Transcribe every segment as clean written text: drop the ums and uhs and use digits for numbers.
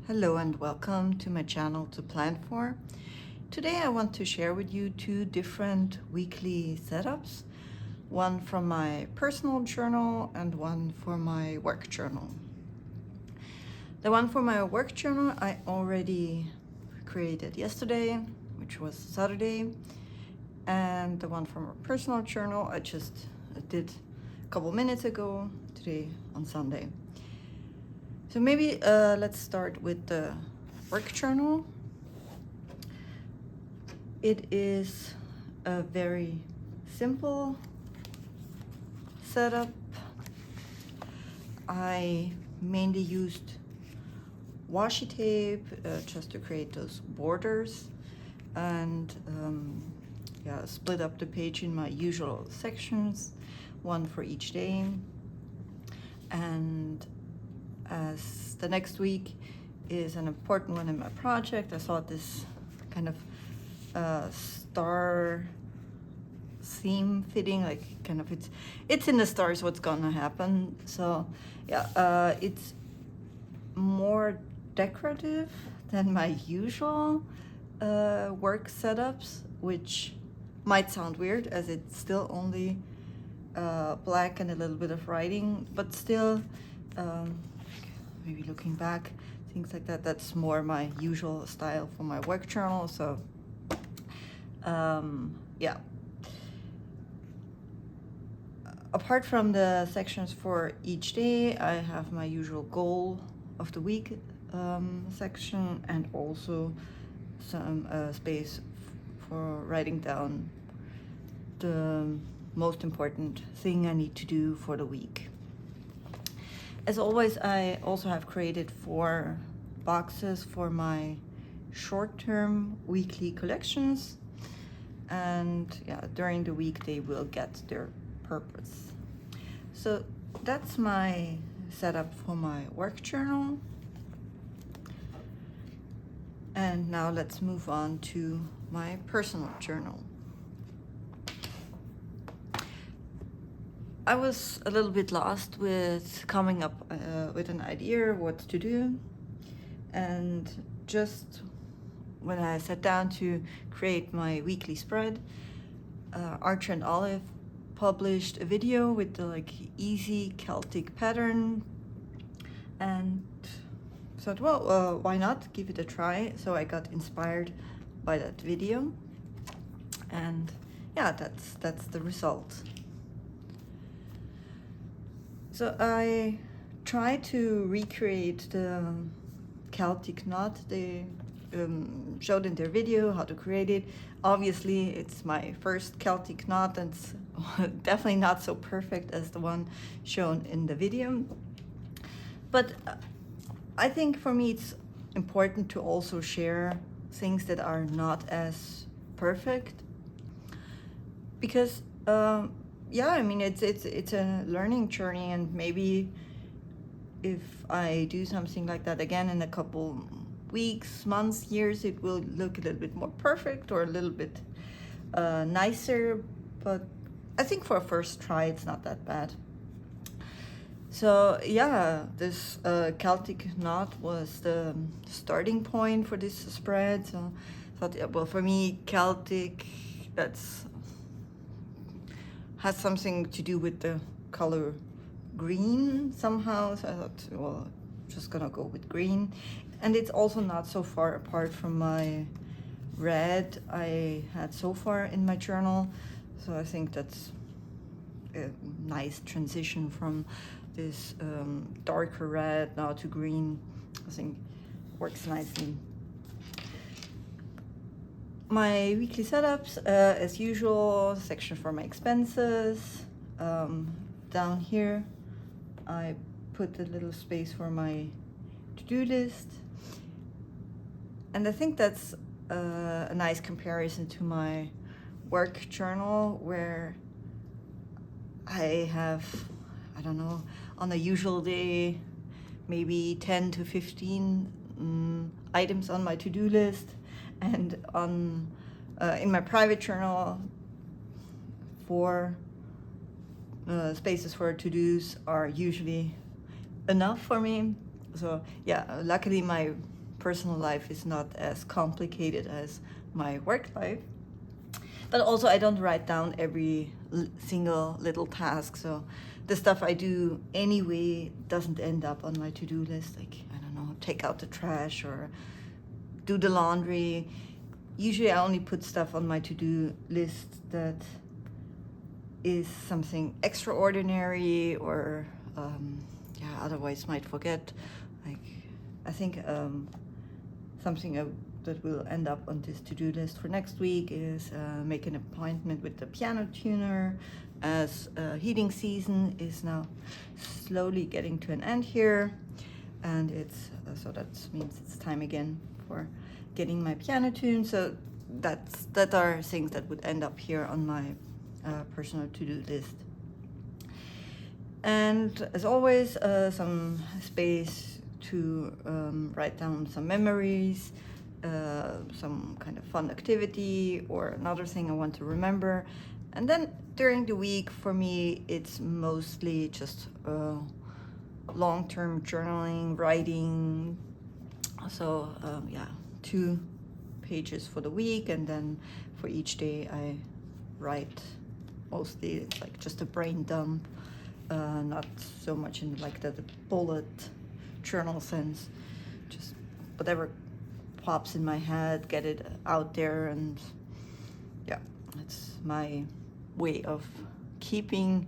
Hello and welcome to my channel to plan for. Today I want to share with you two different weekly setups, one from my personal journal and one for my work journal. The one for my work journal I already created yesterday, which was Saturday, and the one from my personal journal I just did a couple minutes ago, today on Sunday. So maybe let's start with the work journal. It is a very simple setup. I mainly used washi tape just to create those borders, and split up the page in my usual sections, one for each day. And as the next week is an important one in my project, I thought this kind of star theme fitting, like kind of it's in the stars what's gonna happen. So yeah, it's more decorative than my usual work setups, which might sound weird as it's still only black and a little bit of writing, but still maybe looking back, things like that, that's more my usual style for my work journal. So yeah, apart from the sections for each day, I have my usual goal of the week section, and also some space for writing down the most important thing I need to do for the week. As always, I also have created 4 boxes for my short-term weekly collections, and yeah, during the week they will get their purpose. So that's my setup for my work journal. And now let's move on to my personal journal. I was a little bit lost with coming up with an idea what to do, and just when I sat down to create my weekly spread, Archer and Olive published a video with the easy Celtic pattern, and thought, well, why not give it a try? So I got inspired by that video, and yeah, that's the result. So I tried to recreate the Celtic knot they showed in their video, how to create it. Obviously, it's my first Celtic knot, and it's definitely not so perfect as the one shown in the video. But I think for me it's important to also share things that are not as perfect, because yeah, I mean, it's a learning journey, and maybe if I do something like that again in a couple weeks, months, years, it will look a little bit more perfect or a little bit nicer. But I think for a first try, it's not that bad. So yeah, this Celtic knot was the starting point for this spread. So I thought, yeah, well, for me, Celtic, that's has something to do with the color green somehow. So I thought, well, just gonna go with green. And it's also not so far apart from my red I had so far in my journal. So I think that's a nice transition from this darker red now to green. I think works nicely. My weekly setups, as usual, section for my expenses. Down here I put a little space for my to-do list, and I think that's a nice comparison to my work journal, where I have, I don't know, on a usual day, maybe 10 to 15 items on my to-do list, and on in my private journal, 4 spaces for to-dos are usually enough for me. So yeah, luckily my personal life is not as complicated as my work life. But also I don't write down every single little task, so the stuff I do anyway doesn't end up on my to-do list, like, I don't know, take out the trash or do the laundry. Usually I only put stuff on my to-do list that is something extraordinary or otherwise might forget. Like, I think something that will end up on this to-do list for next week is make an appointment with the piano tuner, as heating season is now slowly getting to an end here, and it's so that means it's time again for getting my piano tuned. So that are things that would end up here on my personal to-do list. And as always, some space to write down some memories, some kind of fun activity or another thing I want to remember. And then during the week, for me, it's mostly just long-term journaling, writing. So 2 pages for the week, and then for each day I write. Mostly it's like just a brain dump, not so much in like the bullet journal sense, just whatever pops in my head, get it out there. And yeah, it's my way of keeping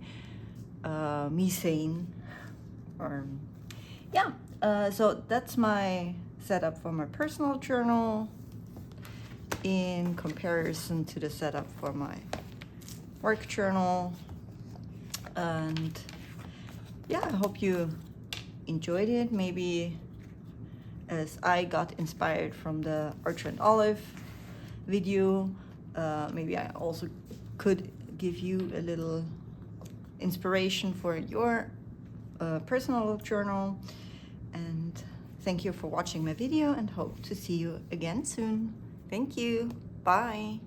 me sane. Or so that's my setup for my personal journal in comparison to the setup for my work journal. And yeah, I hope you enjoyed it. Maybe as I got inspired from the Archer and Olive video, maybe I also could give you a little inspiration for your personal journal. And thank you for watching my video, and hope to see you again soon. Thank you. Bye.